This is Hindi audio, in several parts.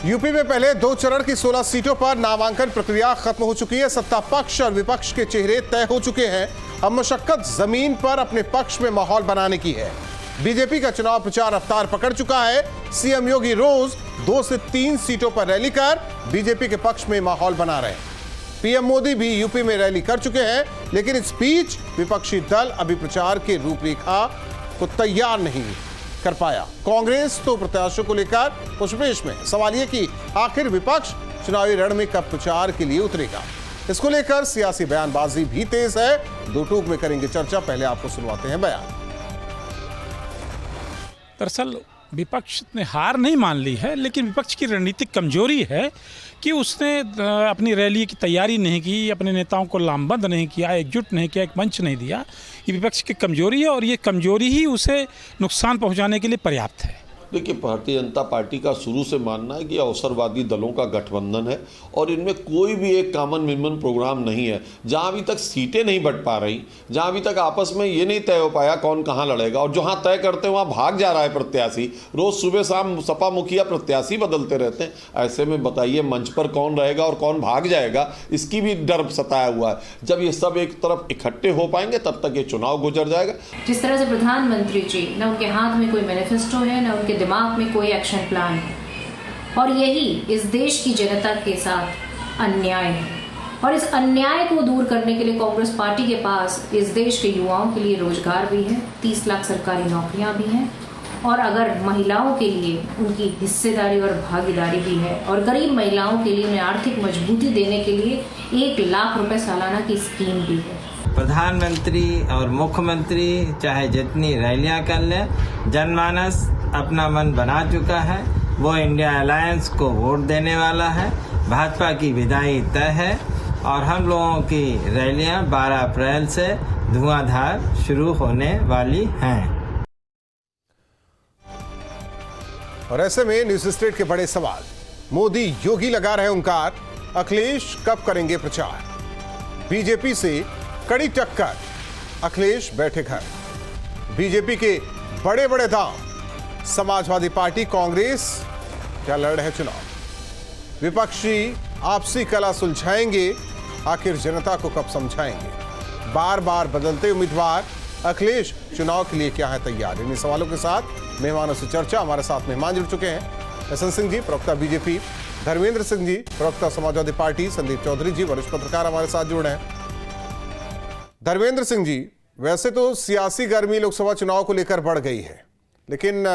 यूपी में पहले 2 चरण की 16 सीटों पर नामांकन प्रक्रिया खत्म हो चुकी है। सत्ता पक्ष और विपक्ष के चेहरे तय हो चुके हैं। अब मशक्कत जमीन पर अपने पक्ष में माहौल बनाने की है। बीजेपी का चुनाव प्रचार रफ्तार पकड़ चुका है। सीएम योगी रोज 2 से 3 सीटों पर रैली कर बीजेपी के पक्ष में माहौल बना रहे हैं। पीएम मोदी भी यूपी में रैली कर चुके हैं, लेकिन इस बीच विपक्षी दल अभी प्रचार की रूपरेखा को तैयार नहीं कर पाया। कांग्रेस तो प्रत्याशियों को लेकर पुष्पेश में। सवाल यह कि आखिर विपक्ष चुनावी रण में कब प्रचार के लिए उतरेगा। इसको लेकर सियासी बयानबाजी भी तेज है। 2 टूक में करेंगे चर्चा। पहले आपको सुनवाते हैं बयान। दरअसल विपक्ष ने हार नहीं मान ली है, लेकिन विपक्ष की रणनीतिक कमजोरी है कि उसने अपनी रैली की तैयारी नहीं की, अपने नेताओं को लामबंद नहीं किया, एकजुट नहीं किया, एक मंच नहीं दिया। ये विपक्ष की कमजोरी है और ये कमजोरी ही उसे नुकसान पहुंचाने के लिए पर्याप्त है। देखिए, भारतीय जनता पार्टी का शुरू से मानना है कि अवसरवादी दलों का गठबंधन है और इनमें कोई भी एक कॉमन मिनिमम प्रोग्राम नहीं है। जहां अभी तक सीटें नहीं बंट पा रही, जहां अभी तक आपस में ये नहीं तय हो पाया कौन कहां लड़ेगा, और जहां तय करते हैं वहां भाग जा रहा है प्रत्याशी। रोज सुबह शाम सपा मुखिया प्रत्याशी बदलते रहते हैं। ऐसे में बताइए मंच पर कौन रहेगा और कौन भाग जाएगा, इसकी भी डर सताया हुआ है। जब ये सब एक तरफ इकट्ठे हो पाएंगे तब तक ये चुनाव गुजर जाएगा। जिस तरह से प्रधानमंत्री जी, न उनके हाथ में कोई मैनिफेस्टो है, न उनके दिमाग में कोई एक्शन प्लान है, और यही इस देश की जनता के साथ अन्याय है। और इस अन्याय को दूर करने के लिए कांग्रेस पार्टी के पास इस देश के युवाओं के लिए रोजगार भी है, 30 लाख सरकारी नौकरियां भी हैं, और अगर महिलाओं के लिए उनकी हिस्सेदारी और भागीदारी भी है, और गरीब महिलाओं के लिए उन्हें आर्थिक मजबूती देने के लिए 1 लाख रुपए सालाना की स्कीम भी है। प्रधानमंत्री और मुख्यमंत्री चाहे जितनी रैलियां कर लें, जनमानस अपना मन बना चुका है। वो इंडिया अलायंस को वोट देने वाला है। भाजपा की विदाई तय है और हम लोगों की रैलियां 12 अप्रैल से धुआंधार शुरू होने वाली हैं। और ऐसे में न्यूज स्टेट के बड़े सवाल। मोदी योगी लगा रहे हुंकार, अखिलेश कब करेंगे प्रचार। बीजेपी से कड़ी टक्कर, अखिलेश बैठे घर। बीजेपी के बड़े बड़े दांव, समाजवादी पार्टी कांग्रेस क्या लड़ रहे चुनाव। विपक्षी आपसी कला सुलझाएंगे, आखिर जनता को कब समझाएंगे। बार बार बदलते उम्मीदवार, अखिलेश चुनाव के लिए क्या है तैयार। इन सवालों के साथ मेहमानों से चर्चा। हमारे साथ मेहमान जुड़ चुके हैं। एसएन सिंह जी, प्रवक्ता बीजेपी, धर्मेंद्र सिंह जी, प्रवक्ता समाजवादी पार्टी, संदीप चौधरी जी, वरिष्ठ पत्रकार हमारे साथ जुड़े हैं। धर्मेंद्र सिंह जी, वैसे तो सियासी गर्मी लोकसभा चुनाव को लेकर बढ़ गई है, लेकिन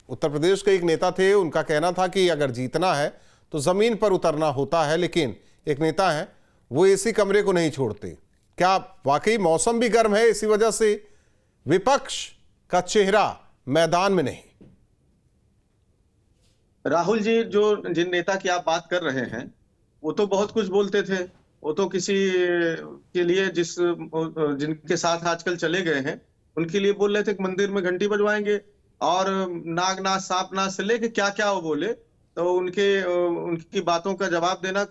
उत्तर प्रदेश के एक नेता थे, उनका कहना था कि अगर जीतना है तो जमीन पर उतरना होता है, लेकिन एक नेता है वो एसी कमरे को नहीं छोड़ते। क्या वाकई मौसम भी गर्म है, इसी वजह से विपक्ष का चेहरा मैदान में नहीं। राहुल जी, जो जिन नेता की आप बात कर रहे हैं वो तो बहुत कुछ बोलते थे। वो तो किसी के लिए जिनके साथ आजकल चले गए हैं उनके लिए बोल रहे थे कि मंदिर में घंटी बजवाएंगे, और नागनाथ सांपनाथ से लेके क्या क्या वो बोले। तो उनकी बातों का जवाब देना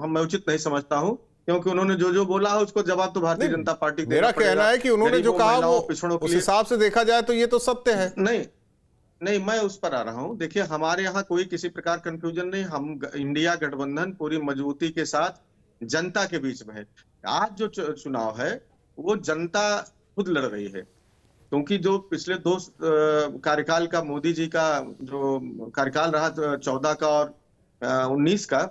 मैं उचित नहीं समझता हूं, क्योंकि उन्होंने जो बोला है उसको जवाब तो भारतीय जनता पार्टी को मेरा कहना है कि उन्होंने जो कहा वो उस हिसाब से देखा जाए तो ये तो सत्य है। नहीं, मैं उस पर आ रहा हूं। देखिए, हमारे यहाँ कोई किसी प्रकार कंफ्यूजन नहीं। हम इंडिया गठबंधन पूरी मजबूती के साथ जनता के बीच में है। आज जो चुनाव है वो जनता खुद लड़ रही है, क्योंकि जो पिछले 2 कार्यकाल का मोदी जी का जो कार्यकाल रहा 14 का और 19 का,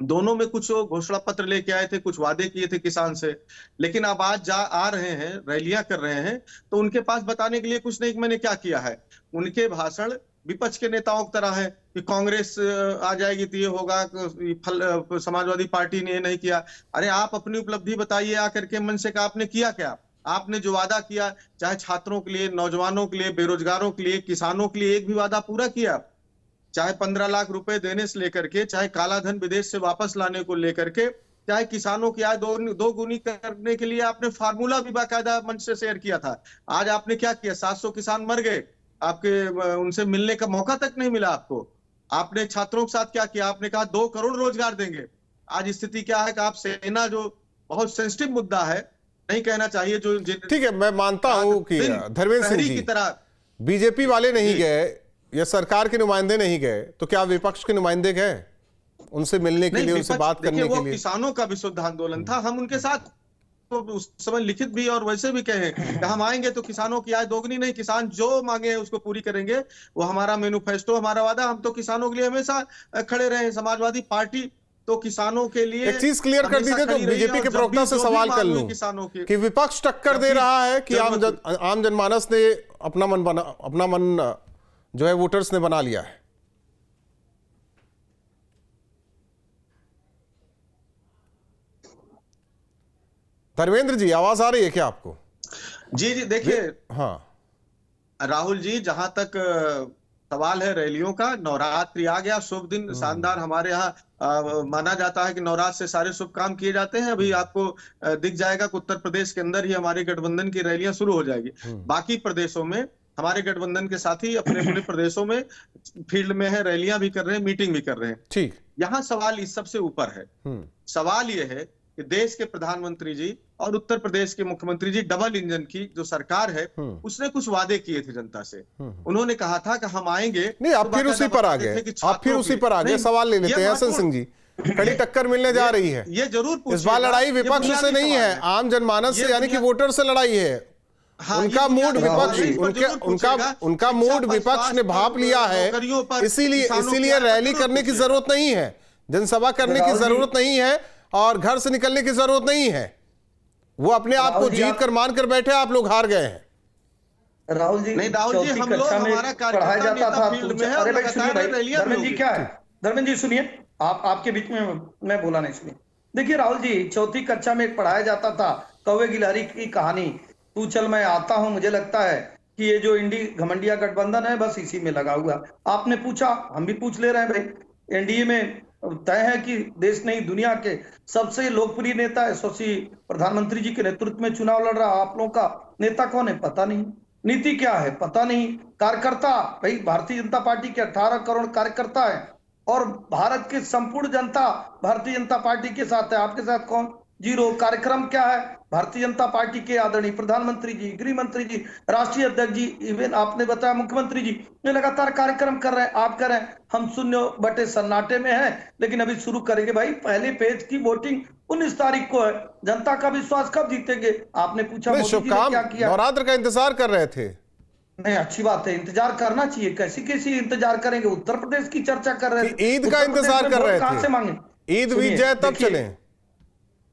दोनों में कुछ घोषणा पत्र लेके आए थे, कुछ वादे किए थे किसान से, लेकिन अब आज आ रहे हैं, रैलियां कर रहे हैं, तो उनके पास बताने के लिए कुछ नहीं कि मैंने क्या किया है। उनके भाषण विपक्ष के नेताओं की तरह है कि कांग्रेस आ जाएगी तो ये होगा, समाजवादी पार्टी ने ये नहीं किया। अरे आप अपनी उपलब्धि बताइए आकर के मंच से, आपने किया क्या। आपने जो वादा किया, चाहे छात्रों के लिए, नौजवानों के लिए, बेरोजगारों के लिए, किसानों के लिए, एक भी वादा पूरा किया। चाहे 15 लाख रुपए देने से लेकर के, चाहे काला धन विदेश से वापस लाने को लेकर के, चाहे किसानों की आय दो गुनी करने के लिए आपने फार्मूला भी बाकायदा मंच से शेयर किया था। आज आपने क्या किया, 700 किसान मर गए, आपके उनसे मिलने का मौका तक नहीं मिला आपको। आपने छात्रों के साथ क्या किया, आपने कहा 2 करोड़ रोजगार देंगे। आज स्थिति क्या है कि आप सेना, जो बहुत सेंसिटिव मुद्दा है, नहीं कहना चाहिए, जो ठीक है, मैं मानता हूं कि धर्मेंद्र सिंह जी की तरह बीजेपी वाले नहीं गए, ये सरकार के नुमाइंदे नहीं गए तो क्या विपक्ष के नुमाइंदे गए उनसे मिलने के लिए, उनसे बात करने के लिए? किसानों का विशुद्ध आंदोलन था, हम उनके साथ तो उस समय लिखित भी और वैसे भी कहे कि हम आएंगे तो किसानों की आय दोगुनी नहीं, किसान जो मांगे उसको पूरी करेंगे, वो हमारा मैनिफेस्टो, हमारा वादा। हम तो किसानों के लिए हमेशा खड़े रहे। समाजवादी पार्टी तो किसानों के लिए एक चीज क्लियर कर दीजिए, तो बीजेपी के प्रवक्ता से सवाल कर लूं कि विपक्ष टक्कर दे रहा है कि आम जनमानस ने अपना मन जो है वोटर्स ने बना लिया है। धर्मेंद्र जी, आवाज आ रही है क्या आपको? जी देखिए, हाँ राहुल जी, जहां तक सवाल है रैलियों का, नवरात्रि आ गया, शुभ दिन, शानदार। हमारे यहाँ माना जाता है कि नवरात्र से सारे शुभ काम किए जाते हैं। अभी आपको दिख जाएगा कि उत्तर प्रदेश के अंदर ही हमारे गठबंधन की रैलियां शुरू हो जाएगी। बाकी प्रदेशों में हमारे गठबंधन के साथी अपने अपने प्रदेशों में फील्ड में है, रैलियां भी कर रहे हैं, मीटिंग भी कर रहे हैं। ठीक, यहाँ सवाल इस सबसे ऊपर है। सवाल ये है कि देश के प्रधानमंत्री जी और उत्तर प्रदेश के मुख्यमंत्री जी, डबल इंजन की जो सरकार है, उसने कुछ वादे किए थे जनता से। उन्होंने कहा था कि हम आएंगे। नहीं, आप फिर उसी पर आ गए। सवाल ले लेते हैं हसन सिंह जी। कड़ी टक्कर मिलने जा रही है, ये जरूर इस बार लड़ाई विपक्ष से नहीं है, आम जनमानस से, यानी कि वोटर से लड़ाई है। उनका मूड विपक्ष उनका मूड विपक्ष ने भाप लिया है, इसीलिए रैली करने की जरूरत नहीं है, जनसभा करने की जरूरत नहीं है और घर से निकलने की जरूरत नहीं है। वो अपने आप को जीत कर मान कर बैठे, आप लोग हार गए हैं। राहुल जी, नहीं राहुल जी, हम लोग हमारा पढ़ाया जाता था फील्ड में है। अरे भाई सुनिए भाई, धर्मेंद्र जी क्या है, धर्मेंद्र जी सुनिए, आपके बीच में मैं बोला नहीं, सुनिए। देखिए राहुल जी, चौथी कक्षा में एक पढ़ाया जाता था कौवे गिलहरी की कहानी, तू चल मैं आता हूं। मुझे लगता है कि ये जो इंडी घमंडिया गठबंधन है बस इसी में लगा हुआ। आपने पूछा, हम भी पूछ ले रहे हैं भाई, एनडीए में तय है कि देश नहीं दुनिया के सबसे लोकप्रिय नेता यशस्वी प्रधानमंत्री जी के नेतृत्व में चुनाव लड़ रहा। आप लोगों का नेता कौन है पता नहीं, नीति क्या है पता नहीं, कार्यकर्ता भाई भारतीय जनता पार्टी के 18 करोड़ कार्यकर्ता है और भारत की संपूर्ण जनता भारतीय जनता पार्टी के साथ है। आपके साथ कौन? जीरो। कार्यक्रम क्या है? भारतीय जनता पार्टी के आदरणीय प्रधानमंत्री जी, गृह मंत्री जी, राष्ट्रीय अध्यक्ष जी, इवन आपने बताया मुख्यमंत्री जी, ये लगातार कार्यक्रम कर रहे हैं। आप कर रहे हैं, हम शून्य बटे सन्नाटे में हैं, लेकिन अभी शुरू करेंगे भाई। पहले पेज की वोटिंग 19 तारीख को है। जनता का विश्वास कब जीतेंगे? आपने पूछा मोदी जी ने क्या किया। नवरात्र का इंतजार कर रहे थे। नहीं, अच्छी बात है, इंतजार करना चाहिए। कैसी इंतजार करेंगे? उत्तर प्रदेश की चर्चा कर रहे थे, ईद का इंतजार कर रहे थे। कहां से मांगे? ईद बीत जाए तब चले।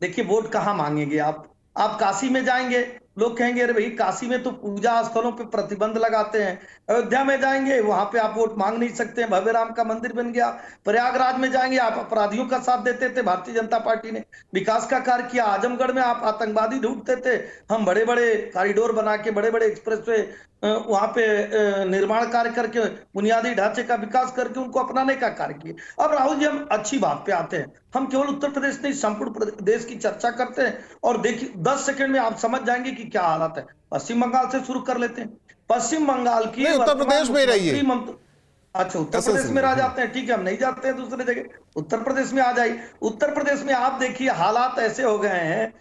देखिए वोट कहाँ मांगेंगे आप काशी में जाएंगे, लोग कहेंगे अरे भाई काशी में तो पूजा स्थलों पे प्रतिबंध लगाते हैं। अयोध्या में जाएंगे, वहां पे आप वोट मांग नहीं सकते हैं, भव्य राम का मंदिर बन गया। प्रयागराज में जाएंगे, आप अपराधियों का साथ देते थे, भारतीय जनता पार्टी ने विकास का कार्य किया। आजमगढ़ में आप आतंकवादी ढूंढते थे, हम बड़े बड़े कॉरिडोर बना के, बड़े बड़े एक्सप्रेसवे वहां पे निर्माण कार्य करके, बुनियादी ढांचे का विकास करके उनको अपनाने का कार्य किए। अब राहुल जी, हम अच्छी बात पे आते हैं। हम केवल उत्तर प्रदेश नहीं, संपूर्ण देश की चर्चा करते हैं और देखिए 10 सेकंड में आप समझ जाएंगे कि क्या हालत है। पश्चिम बंगाल से शुरू कर लेते हैं। पश्चिम बंगाल की उत्तर प्रदेश में रहिए। अच्छा, उत्तर प्रदेश में रह जाते हैं, ठीक है, हम नहीं जाते हैं दूसरे जगह, उत्तर प्रदेश में आ जाइए। उत्तर प्रदेश में आप देखिए हालात ऐसे हो गए हैं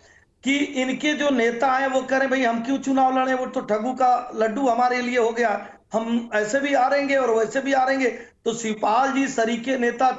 कि इनके जो नेता हैं वो कह रहे भाई हम क्यों चुनाव लड़े, वो तो ठगू का लड्डू हमारे लिए हो गया, हम ऐसे भी आ रहेंगे और वैसे भी आ रहेंगे। तो शिवपाल जी सरीके नेता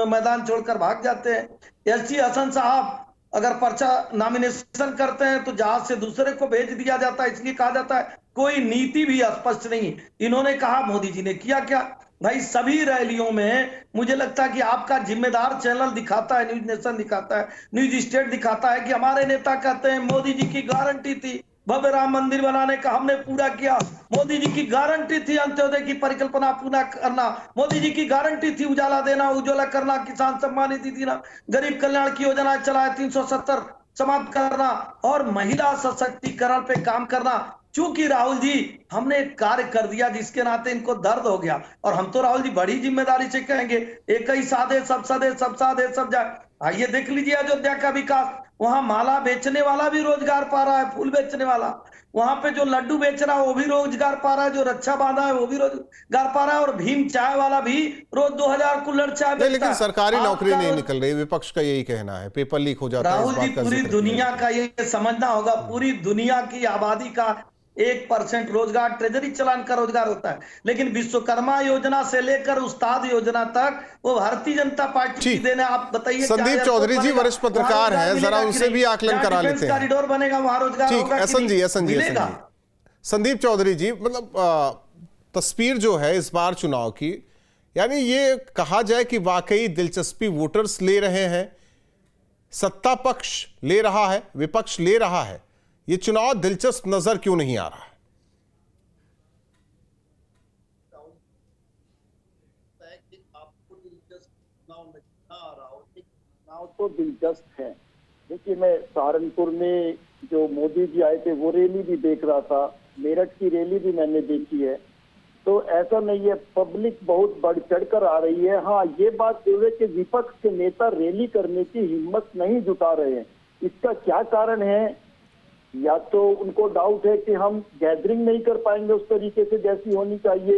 मैदान छोड़कर भाग जाते हैं। एससी हसन साहब अगर पर्चा नॉमिनेशन करते हैं तो जहाज से दूसरे को भेज दिया जाता है, इसलिए कहा जाता है कोई नीति भी स्पष्ट नहीं। इन्होंने कहा, मोदी जी ने किया क्या भाई? सभी रैलियों में मुझे लगता है कि आपका जिम्मेदार चैनल दिखाता है, न्यूज नेशन दिखाता है, न्यूज स्टेट दिखाता है कि हमारे नेता कहते हैं मोदी जी की गारंटी थी भव्य राम मंदिर बनाने का, हमने पूरा किया। मोदी जी की गारंटी थी अंत्योदय की परिकल्पना पूरा करना, मोदी जी की गारंटी थी उजाला देना, उज्ज्वला करना, किसान सम्मान निधि देना, गरीब कल्याण की योजना चलाए 370 समाप्त करना और महिला सशक्तिकरण पे काम करना। चूंकि राहुल जी हमने एक कार्य कर दिया जिसके नाते इनको दर्द हो गया, और हम तो राहुल जी बड़ी जिम्मेदारी से कहेंगे एक ही साधे सब सदे सब साधे सब जाए। आइए देख लीजिए अयोध्या का विकास, वहां माला बेचने वाला भी रोजगार पा रहा है, फूल बेचने वाला, वहां पे जो लड्डू बेच रहा है वो भी रोजगार पा रहा है, जो रक्षा बांधा है वो भी रोजगार पा रहा है, और भीम चाय वाला भी रोज 2000 कुल्हड़ चाय बेचता है। लेकिन सरकारी नौकरी नहीं निकल रही, विपक्ष का यही कहना है, पेपर लीक हो जाता है। राहुल जी, पूरी दुनिया का ये समझना होगा, पूरी दुनिया की आबादी का 1% रोजगार ट्रेजरी चलान का रोजगार होता है, लेकिन विश्वकर्मा योजना से लेकर उस्ताद योजना तक वो भारतीय जनता पार्टी की ठीक। देन है। आप बताइए, संदीप चौधरी जी वरिष्ठ पत्रकार हैं, जरा उनसे भी आकलन करा लेते हैं। कॉरिडोर बनेगा वहां रोजगार ठीक, होगा कि एसन जी, नहीं? एसन जी, मिलेगा। संदीप चौधरी जी, मतलब तस्वीर जो है इस बार चुनाव की, यानी ये कहा जाए कि वाकई दिलचस्पी वोटर्स ले रहे हैं, सत्ता पक्ष ले रहा है, विपक्ष ले रहा है, ये चुनाव दिलचस्प नजर क्यों नहीं आ रहा है? आपको दिलचस्प चुनाव नहीं आ रहा हो, चुनाव तो दिलचस्प है। देखिए, मैं सहारनपुर में जो मोदी जी आए थे वो रैली भी देख रहा था, मेरठ की रैली भी मैंने देखी है। तो ऐसा नहीं है, पब्लिक बहुत बढ़ चढ़कर आ रही है। हाँ, ये बात जरूर है कि विपक्ष के नेता रैली करने की हिम्मत नहीं जुटा रहे हैं। इसका क्या कारण है? या तो उनको डाउट है कि हम गैदरिंग नहीं कर पाएंगे उस तरीके से जैसी होनी चाहिए,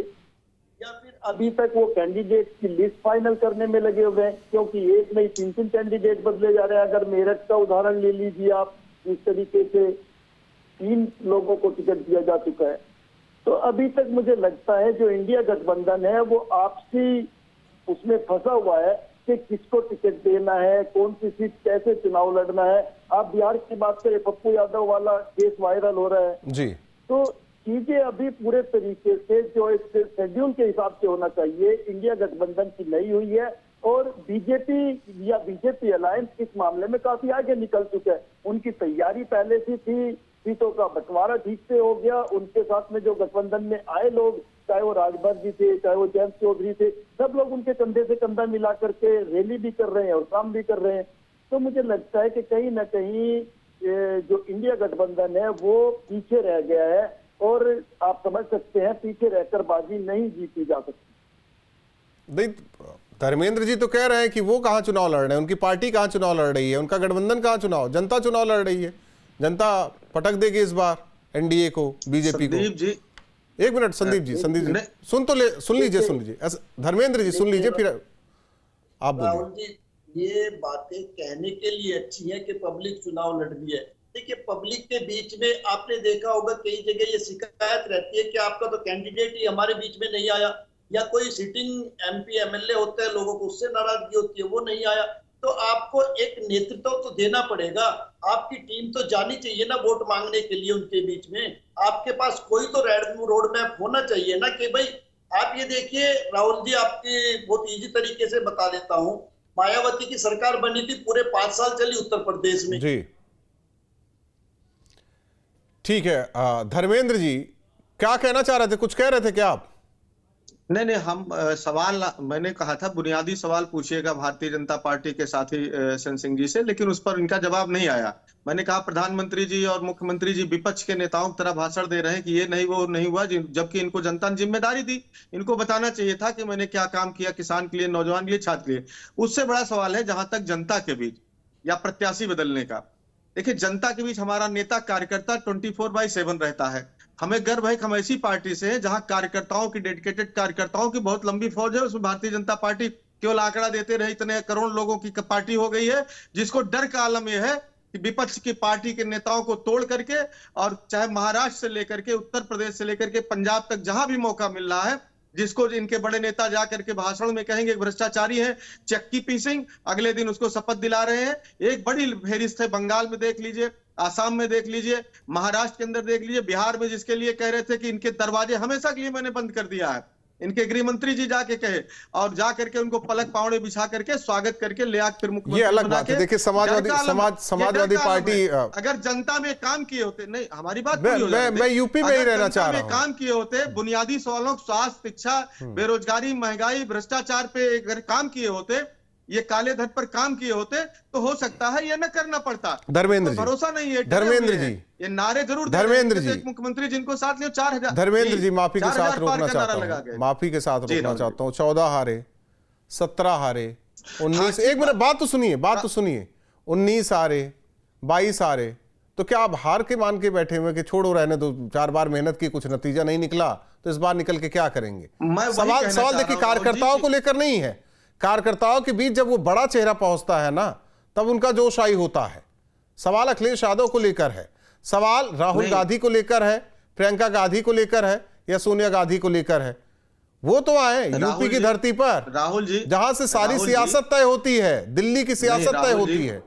या फिर अभी तक वो कैंडिडेट की लिस्ट फाइनल करने में लगे हुए हैं, क्योंकि एक नहीं 3 कैंडिडेट बदले जा रहे हैं। अगर मेरठ का उदाहरण ले लीजिए आप, इस तरीके से 3 लोगों को टिकट दिया जा चुका है। तो अभी तक मुझे लगता है जो इंडिया गठबंधन है वो आपसी उसमें फंसा हुआ है कि किसको टिकट देना है, कौन सी सीट कैसे चुनाव लड़ना है। आप बिहार की बात करें, पप्पू यादव वाला केस वायरल हो रहा है जी। तो चीजें अभी पूरे तरीके से जो एक शेड्यूल के हिसाब से होना चाहिए, इंडिया गठबंधन की नहीं हुई है। और बीजेपी या बीजेपी अलायंस इस मामले में काफी आगे निकल चुका है। उनकी तैयारी पहले से थी, सीटों का बंटवारा ठीक से हो गया। उनके साथ में जो गठबंधन में आए लोग, चाहे वो राजभर जी थे, चाहे वो जेम्स चौधरी थे, सब लोग उनके कंधे से कंधा मिला करके रैली भी कर रहे हैं और काम भी कर रहे हैं। तो मुझे लगता है कि कहीं ना कहीं जो इंडिया गठबंधन है वो पीछे रह गया है, और आप समझ सकते हैं पीछे रहकर बाजी नहीं जीती जा सकती। नहीं, धर्मेंद्र जी तो कह रहे हैं कि वो कहाँ चुनाव लड़ रहे हैं, उनकी पार्टी कहाँ चुनाव लड़ रही है, उनका गठबंधन कहाँ चुनाव, जनता चुनाव लड़ रही है। जनता पटक देगी इस बार एनडीए को, बीजेपी को। संदीप जी, एक मिनट संदीप जी, सुन लीजिए धर्मेंद्र जी सुन लीजिए, फिर आप बोलिए। राहुल जी, ये बातें कहने के लिए अच्छी हैं कि पब्लिक चुनाव लड़ रही है। देखिए, पब्लिक के बीच में आपने देखा होगा कई जगह ये शिकायत रहती है कि आपका तो कैंडिडेट ही हमारे बीच में नहीं आया, या कोई सिटिंग एमपी एमएलए होता है, लोगों को उससे नाराजगी होती है, वो नहीं आया। तो आपको एक नेतृत्व तो देना पड़ेगा, आपकी टीम तो जानी चाहिए ना वोट मांगने के लिए उनके बीच में। आपके पास कोई तो रोड मैप होना चाहिए ना कि भाई आप ये देखिए। राहुल जी, आपकी बहुत इजी तरीके से बता देता हूँ, मायावती की सरकार बनी थी, पूरे 5 साल चली उत्तर प्रदेश में जी। ठीक है, धर्मेंद्र जी क्या कहना चाह रहे थे, कुछ कह रहे थे क्या आप? नहीं, हम सवाल, मैंने कहा था बुनियादी सवाल पूछिएगा भारतीय जनता पार्टी के साथी एसन सिंह जी से, लेकिन उस पर इनका जवाब नहीं आया। मैंने कहा प्रधानमंत्री जी और मुख्यमंत्री जी विपक्ष के नेताओं की तरह भाषण दे रहे हैं कि ये नहीं वो नहीं हुआ, जबकि इनको जनता ने जिम्मेदारी दी। इनको बताना चाहिए था कि मैंने क्या काम किया किसान के लिए, नौजवान के लिए, छात्र के लिए। उससे बड़ा सवाल है जहां तक जनता के बीच या प्रत्याशी बदलने का। देखिए, जनता के बीच हमारा नेता कार्यकर्ता 24/7 रहता है। हमें गर्व है कि हम ऐसी पार्टी से हैं जहां कार्यकर्ताओं की, डेडिकेटेड कार्यकर्ताओं की बहुत लंबी फौज है। उसमें भारतीय जनता पार्टी केवल आंकड़ा देते रहे इतने करोड़ लोगों की पार्टी हो गई है, जिसको डर का आलम यह है कि विपक्ष की पार्टी के नेताओं को तोड़ करके, और चाहे महाराष्ट्र से लेकर के उत्तर प्रदेश से लेकर के पंजाब तक जहां भी मौका मिल रहा है, जिसको इनके बड़े नेता जाकर के भाषण में कहेंगे भ्रष्टाचारी है, चक्की पीसिंग, अगले दिन उसको शपथ दिला रहे हैं। एक बड़ी फेरिस्त है, बंगाल में देख लीजिए, आसाम में देख लीजिए, महाराष्ट्र के अंदर देख लीजिए, बिहार में जिसके लिए कह रहे थे कि इनके दरवाजे हमेशा के लिए मैंने बंद कर दिया है, इनके गृह मंत्री जी जाके कहे, और जा करके उनको पलक पावड़े बिछा करके स्वागत करके ले आके फिर मुख्यमंत्री। ये अलग बात है। देखिए, समाजवादी पार्टी अगर जनता में काम किए होते, नहीं हमारी बात मैं यूपी में ही रहना चाह रहा हूं, काम किए होते, बुनियादी सवालों, स्वास्थ्य, शिक्षा, बेरोजगारी, महंगाई, भ्रष्टाचार पे अगर काम किए होते, ये काले धन पर काम किए होते, तो हो सकता है ये न करना पड़ता। धर्मेंद्र जी, भरोसा नहीं है धर्मेंद्र जी, ये नारे जरूर धर्मेंद्र जी, मुख्यमंत्री जिनको साथ लियो 4000। धर्मेंद्र जी, माफी के साथ रोकना चाहता हूँ, माफी के साथ रोकना चाहता हूँ। 14 हारे, 17 हारे, 19, एक मिनट बात तो सुनिए, 19 हारे, 22 हारे, तो क्या आप हार के मान के बैठे हुए कि छोड़ो रहने दो, 4 बार मेहनत की, कुछ नतीजा नहीं निकला, तो इस बार निकल के क्या करेंगे? सवाल देखिए कार्यकर्ताओं को लेकर नहीं है, कार्यकर्ताओं के बीच जब वो बड़ा चेहरा पहुंचता है ना, तब उनका जोश आई होता है। सवाल अखिलेश यादव को लेकर है, सवाल राहुल गांधी को लेकर है, प्रियंका गांधी को लेकर है या सोनिया गांधी को लेकर है। वो तो आए यूपी की धरती पर, राहुल जी, जहां से सारी सियासत तय होती है, दिल्ली की सियासत तय होती है।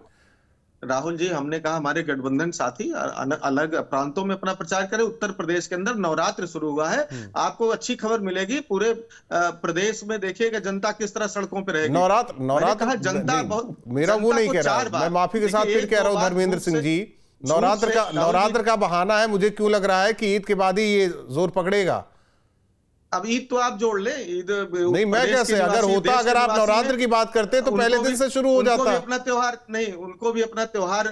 राहुल जी, हमने कहा हमारे गठबंधन साथी अलग प्रांतों में अपना प्रचार करें। उत्तर प्रदेश के अंदर नवरात्र शुरू हुआ है, आपको अच्छी खबर मिलेगी। पूरे प्रदेश में देखिएगा जनता किस तरह सड़कों पे रहेगी। नवरात्र जनता बहुत, मेरा वो नहीं कह रहा, मैं माफी के साथ फिर कह रहा हूं धर्मेंद्र सिंह जी, नवरात्र का बहाना है। मुझे क्यों लग रहा है कि ईद के बाद ही ये जोर पकड़ेगा। अब ईद तो आप जोड़ ले, ईद नहीं, मैं कैसे, अगर होता, अगर आप नवरात्र की बात करते तो पहले दिन से शुरू हो जाता। अपना त्योहार नहीं, उनको भी अपना त्योहार,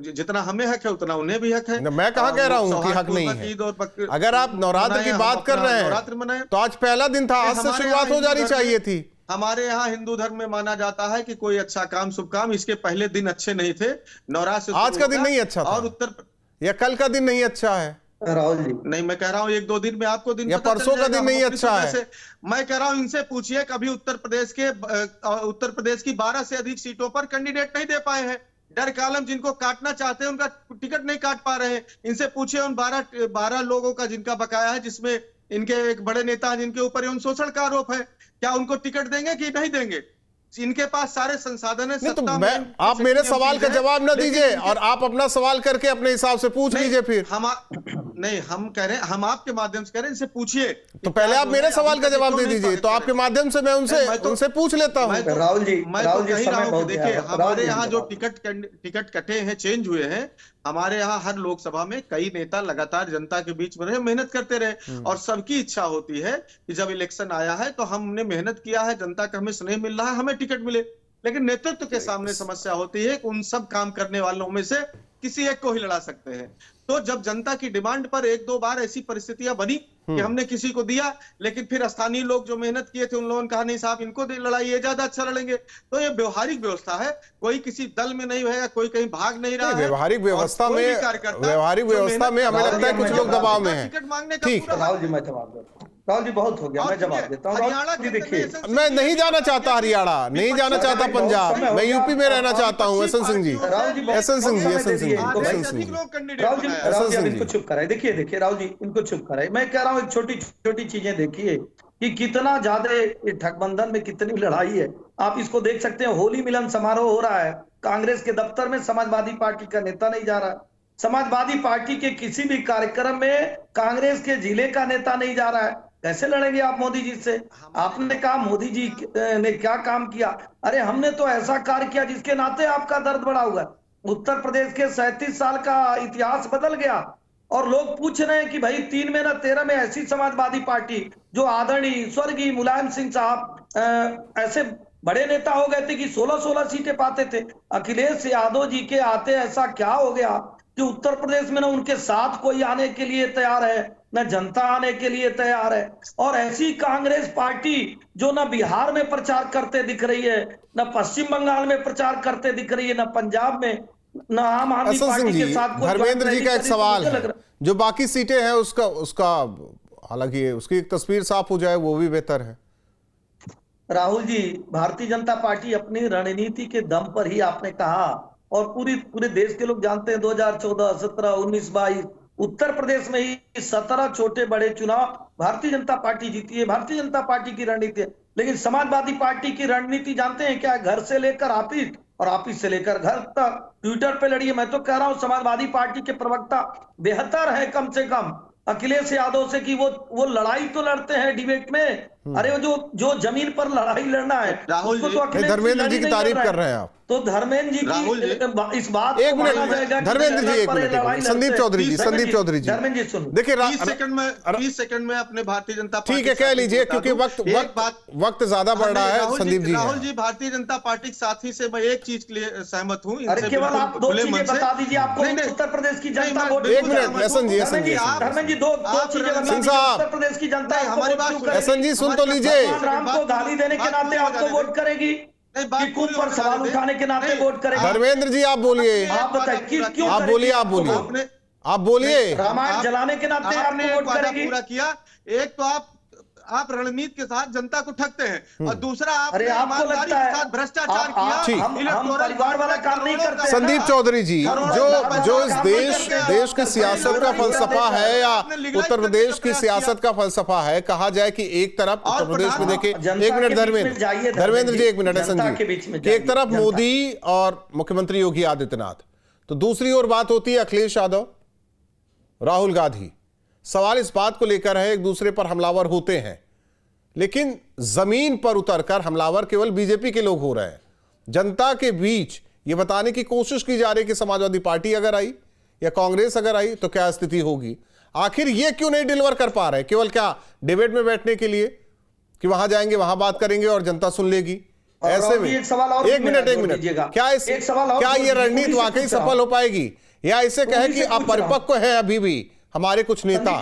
जितना हमें हक है उतना उन्हें भी हक है। मैं कहाँ कह रहा हूँ कि हक नहीं है। अगर आप नवरात्र की बात कर रहे हैं तो आज पहला दिन था, आज से शुरुआत हो जानी चाहिए थी। हमारे यहाँ हिंदू धर्म में माना जाता है कि कोई अच्छा काम, शुभ काम, इसके पहले दिन अच्छे नहीं थे। नवरात्र आज का दिन नहीं अच्छा था, और या कल का दिन नहीं अच्छा है। राहुल जी, नहीं, मैं कह रहा हूँ एक दो दिन में आपको दिन या परसों का दिन नहीं अच्छा है। मैं कह रहा हूँ इनसे पूछिए, कभी उत्तर प्रदेश की 12 से अधिक सीटों पर कैंडिडेट नहीं दे पाए हैं। डर कालम जिनको काटना चाहते हैं उनका टिकट नहीं काट पा रहे हैं। इनसे पूछिए उन 12 लोगों का जिनका बकाया है, जिसमें इनके एक बड़े नेता हैं जिनके ऊपर यौन शोषण का आरोप है, क्या उनको टिकट देंगे कि नहीं देंगे? इनके पास सारे संसाधन है। नहीं तो आप मेरे सवाल का जवाब न दीजिए और आप अपना सवाल करके अपने हिसाब से पूछ लीजिए। फिर हम कह रहे हैं, हम आपके माध्यम से कह रहे हैं, इनसे पूछिए। तो पहले आप मेरे सवाल का जवाब दे दीजिए, तो आपके माध्यम से मैं उनसे पूछ लेता हूँ। राहुल जी, मैं तो कह रहा हूँ, देखिए हमारे यहाँ जो टिकट कटे हैं, चेंज हुए हैं, हमारे यहाँ हर लोकसभा में कई नेता लगातार जनता के बीच में रहे, मेहनत करते रहे, और सबकी इच्छा होती है कि जब इलेक्शन आया है तो हमने मेहनत किया है, जनता का हमें स्नेह मिल रहा है, हमें टिकट मिले। लेकिन नेतृत्व के सामने समस्या होती है कि उन सब काम करने वालों में से किसी एक को ही लड़ा सकते हैं। तो जब जनता की डिमांड पर एक दो बार ऐसी परिस्थितियां बनी कि हमने किसी को दिया, लेकिन फिर स्थानीय लोग जो मेहनत किए थे उन लोगों ने कहा नहीं साहब इनको लड़ाई, ये ज्यादा अच्छा लड़ेंगे। तो ये व्यवहारिक व्यवस्था है, कोई किसी दल में नहीं है, कोई कहीं भाग नहीं रहा है। व्यवहारिक व्यवस्था में हमें लगता है कुछ लोग दबाव में हैं। टिकट मांगने का ठीक है राहुल जी, मैं जवाब देता हूँ। राहुल जी बहुत हो गया, मैं जवाब देता हूँ। हरियाणा जी देखिए, मैं नहीं जाना चाहता हरियाणा, नहीं जाना चाहता पंजाब, मैं यूपी में रहना चाहता हूँ। एसएन सिंह जी, राहुल जी इनको चुप कराए। देखिए राहुल जी, इनको चुप कराए। मैं कह रहा हूँ एक छोटी छोटी चीजें देखिए कि कितना ज्यादा ठगबंधन में कितनी लड़ाई है। आप इसको देख सकते हैं, होली मिलन समारोह हो रहा है, कांग्रेस के दफ्तर में समाजवादी पार्टी का नेता नहीं जा रहा, समाजवादी पार्टी के किसी भी कार्यक्रम में कांग्रेस के जिले का नेता नहीं जा रहा है। कैसे लड़ेंगे आप मोदी जी से? आपने कहा मोदी जी ने क्या काम किया, अरे हमने तो ऐसा कार्य किया जिसके नाते आपका दर्द बढ़ा हुआ है। उत्तर प्रदेश के 37 साल का इतिहास बदल गया और लोग पूछ रहे हैं कि भाई 3 में ना 13 में ऐसी समाजवादी पार्टी जो आदरणीय स्वर्गीय मुलायम सिंह साहब ऐसे बड़े नेता हो गए थे कि 16-16 सीटें पाते थे। अखिलेश यादव जी के आते ऐसा क्या हो गया कि उत्तर प्रदेश में ना उनके साथ कोई आने के लिए तैयार है, न जनता आने के लिए तैयार है। और ऐसी कांग्रेस पार्टी जो न बिहार में प्रचार करते दिख रही है, न पश्चिम बंगाल में प्रचार करते दिख रही है, न पंजाब में, न आम आदमी पार्टी के साथ। धर्मेंद्र जी का एक सवाल है, जो बाकी सीटें हैं उसका हालांकि उसकी एक तस्वीर साफ हो जाए वो भी बेहतर है। राहुल जी, भारतीय जनता पार्टी अपनी रणनीति के दम पर ही, आपने कहा और पूरे देश के लोग जानते हैं, 2014, 17, 19, 22 उत्तर प्रदेश में ही 17 छोटे बड़े चुनाव भारतीय जनता पार्टी जीती है। भारतीय जनता पार्टी की रणनीति है। लेकिन समाजवादी पार्टी की रणनीति जानते हैं क्या? घर से लेकर ऑफिस और ऑफिस से लेकर घर तक ट्विटर पे लड़िए। मैं तो कह रहा हूं समाजवादी पार्टी के प्रवक्ता बेहतर है कम से कम अखिलेश यादव से कि वो लड़ाई तो लड़ते हैं डिबेट में। अरे वो जो जमीन पर लड़ाई लड़ना है, राहुल जी, तो धर्मेंद्र जी की तारीफ कर रहे हैं आप। तो धर्मेंद्र जी की इस बात एक मिनट, धर्मेंद्र जी एक मिनट, संदीप चौधरी जी धर्मेंद्र जी सुन, देखिए 20 सेकंड में अपने भारतीय जनता पार्टी, ठीक है कह लीजिए क्योंकि वक्त ज्यादा बढ़ रहा है। संदीप जी, राहुल जी, भारतीय जनता पार्टी के साथी से मैं एक चीज के लिए सहमत हूँ। अरे केवल आप दो चीजें बता दीजिए, आपको उत्तर प्रदेश की जनता वोट। एक मिनट, एसएन जी, धर्मेंद्र जी दो चीजें उत्तर प्रदेश की जनता हमारी बात, एसएन जी सुन तो लीजिए। राम को गाली देने के नाते आपको वोट करेगी, पर सवाल उठाने के नाते वोट करेगी? धर्मेंद्र जी आप बोलिए, आप बताइए क्यों? आप बोलिए। रामायण जलाने के नाते आपने वोट करेगी? पूरा किया। एक तो आप आप रणनीति के साथ जनता को ठगते हैं और दूसरा अरे आपने आपको ईमानदारी लगता के है साथ भ्रष्टाचार हम किया। परिवार वाला काम नहीं करते। संदीप चौधरी जी, जो इस देश की सियासत का फलसफा है या उत्तर प्रदेश की सियासत का फलसफा है, कहा जाए कि एक तरफ उत्तर प्रदेश में देखिए, एक मिनट धर्मेंद्र जी, एक मिनट है संजीव, एक तरफ मोदी और मुख्यमंत्री योगी आदित्यनाथ, तो दूसरी ओर बात होती है अखिलेश यादव, राहुल गांधी। सवाल इस बात को लेकर है, एक दूसरे पर हमलावर होते हैं, लेकिन जमीन पर उतरकर हमलावर केवल बीजेपी के लोग हो रहे हैं। जनता के बीच यह बताने की कोशिश की जा रही है कि समाजवादी पार्टी अगर आई या कांग्रेस अगर आई तो क्या स्थिति होगी। आखिर ये क्यों नहीं डिलीवर कर पा रहे? केवल क्या डिबेट में बैठने के लिए कि वहां जाएंगे, वहां बात करेंगे और जनता सुन लेगी? ऐसे में एक मिनट क्या ये रणनीति वाकई सफल हो पाएगी या इसे कहे कि अपरिपक्व है अभी भी हमारे कुछ नेता?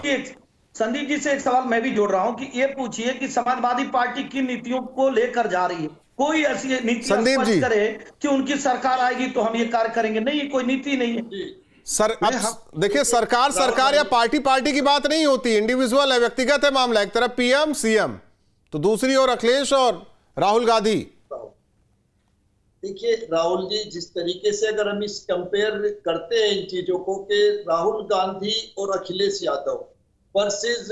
संदीप जी से एक सवाल मैं भी जोड़ रहा हूं कि ये पूछिए कि समाजवादी पार्टी किन नीतियों को लेकर जा रही है। कोई ऐसी नीति स्पष्ट करे कि उनकी सरकार आएगी तो हम ये कार्य करेंगे, नहीं, कोई नीति नहीं है। देखिए, सरकार या पार्टी की बात नहीं होती, इंडिविजुअल है, व्यक्तिगत है मामला। एक तरफ पीएम सीएम तो दूसरी ओर अखिलेश और राहुल गांधी। देखिए राहुल जी, जिस तरीके से अगर हम इस कंपेयर करते हैं इन चीजों को कि राहुल गांधी और अखिलेश यादव वर्सेस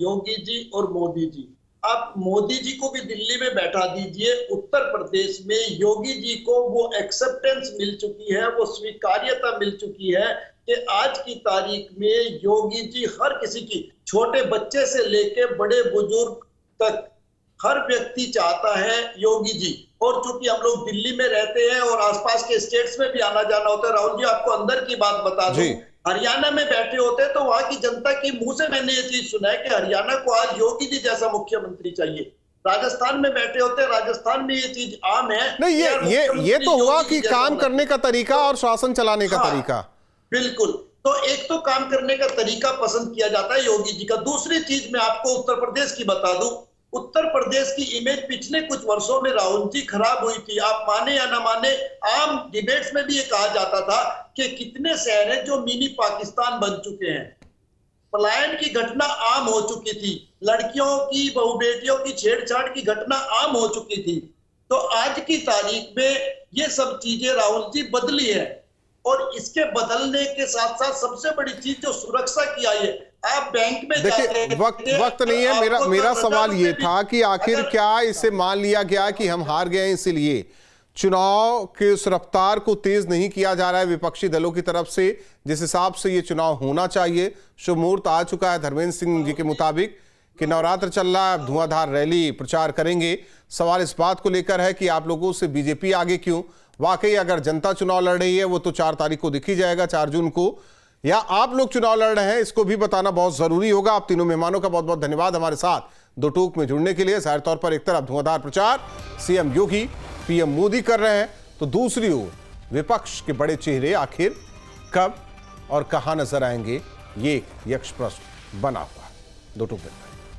योगी जी और मोदी जी, आप मोदी जी को भी दिल्ली में बैठा दीजिए, उत्तर प्रदेश में योगी जी को वो एक्सेप्टेंस मिल चुकी है, वो स्वीकार्यता मिल चुकी है कि आज की तारीख में योगी जी हर किसी की, छोटे बच्चे से लेके बड़े बुजुर्ग तक हर व्यक्ति चाहता है योगी जी। और चूंकि हम लोग दिल्ली में रहते हैं और आसपास के स्टेट्स में भी आना जाना होता है, राहुल जी आपको अंदर की बात बता दूं, हरियाणा में बैठे होते तो वहां की जनता के मुंह से मैंने ये चीज सुना है कि हरियाणा को आज योगी जी जैसा मुख्यमंत्री चाहिए। राजस्थान में बैठे होते, राजस्थान में ये चीज आम है। नहीं, ये तो हुआ कि काम करने का तरीका और शासन चलाने का तरीका। बिल्कुल, तो एक तो काम करने का तरीका पसंद किया जाता है योगी जी का। दूसरी चीज मैं आपको उत्तर प्रदेश की बता दूं, उत्तर प्रदेश की इमेज पिछले कुछ वर्षों में राहुल जी खराब हुई थी। आप माने या ना माने, आम डिबेट्स में भी ये कहा जाता था कि कितने शहर हैं जो मिनी पाकिस्तान बन चुके हैं। पलायन की घटना आम हो चुकी थी, लड़कियों की, बहु बेटियों की छेड़छाड़ की घटना आम हो चुकी थी। तो आज की तारीख में ये सब चीजें राहुल जी बदली है, और इसके बदलने के साथ साथ सबसे बड़ी चीज जो सुरक्षा की आई है, आप बैंक में देखिए, वक्त नहीं है। मेरा सवाल ये था कि आखिर क्या इसे मान लिया गया कि हम हार गए हैं, इसीलिए चुनाव के उस रफ्तार को तेज नहीं किया जा रहा है विपक्षी दलों की तरफ से जिस हिसाब से ये चुनाव होना चाहिए? शुभ मुहूर्त आ चुका है धर्मेंद्र सिंह जी के मुताबिक कि नवरात्र चल रहा है, अब धुआंधार रैली प्रचार करेंगे। सवाल इस बात को लेकर है कि आप लोगों से बीजेपी आगे क्यों? वाकई अगर जनता चुनाव लड़ रही है वो तो 4 तारीख को दिख ही जाएगा, 4 जून को, या आप लोग चुनाव लड़ रहे हैं, इसको भी बताना बहुत जरूरी होगा। आप तीनों मेहमानों का बहुत बहुत धन्यवाद हमारे साथ दो टूक में जुड़ने के लिए। जाहिर तौर पर एक तरफ धुआंधार प्रचार सीएम योगी पीएम मोदी कर रहे हैं, तो दूसरी ओर विपक्ष के बड़े चेहरे आखिर कब और कहां नजर आएंगे, ये एक यक्ष प्रश्न बना हुआ है। दो टूक में